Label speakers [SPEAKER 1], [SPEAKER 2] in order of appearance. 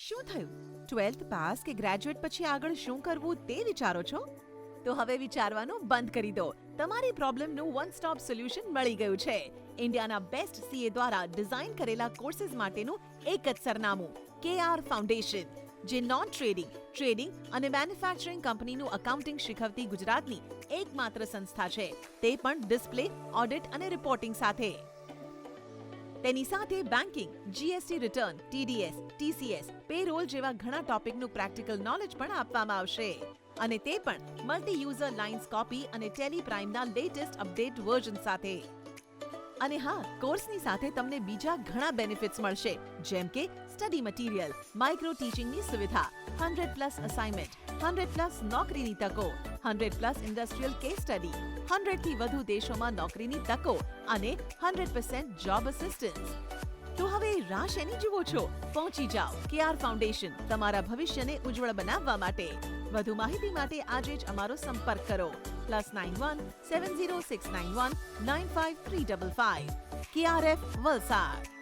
[SPEAKER 1] શું થયું? 12th pass કે ગ્રેજ્યુએટ પછી આગળ શું કરવું તે વિચારો છો? તો હવે વિચારવાનું બંધ કરી દો. તમારી પ્રોબ્લેમનું વન સ્ટોપ સોલ્યુશન મળી ગયું છે. ઇન્ડિયાના બેસ્ટ સીએ દ્વારા ડિઝાઇન કરેલા કોર્सेज માટેનું એક જ સરનામું KR ફાઉન્ડેશન, જે નોન ટ્રેડિંગ, ટ્રેડિંગ અને મેન્યુફેક્ચરિંગ કંપનીનું અકાઉન્ટિંગ શીખવતી ગુજરાતની એકમાત્ર સંસ્થા છે, તે પણ ડિસ્પ્લે, ઓડિટ અને રિપોર્ટિંગ સાથે. તેની સાથે banking, GST return, TDS, TCS, payroll જેવા ઘણા ટોપિકનું પ્રેક્ટિકલ નોલેજ પણ આપવામાં આવશે. અને તે પણ મલ્ટી યુઝર લાઇન્સ કોપી અને ટેલી પ્રાઇમના લેટેસ્ટ અપડેટ વર્ઝન સાથે. અને હા, કોર્સની સાથે તમને બીજા ઘણા બેનિફિટ્સ મળશે, જેમ કે સ્ટડી મટીરિયલ, માઇક્રો ટીચિંગની સુવિધા, 100+ અસાઇનમેન્ટ, 100+ નોકરીની તકો, 100+ ઇન્ડસ્ટ્રીયલ કેસ સ્ટડી, 100થી વધુ દેશોમાં નોકરીની તકો અને 100% જોબ અસિસ્ટન્સ. તો હવે રાહ શેની જુઓ છો? પહોંચી જાઓ KR ફાઉન્ડેશન, તમારા ભવિષ્યને ઉજ્જવળ બનાવવા માટે. વધુ માહિતી માટે આજે જ અમારો સંપર્ક કરો. +91 70 691 95355. KRF વલસાડ.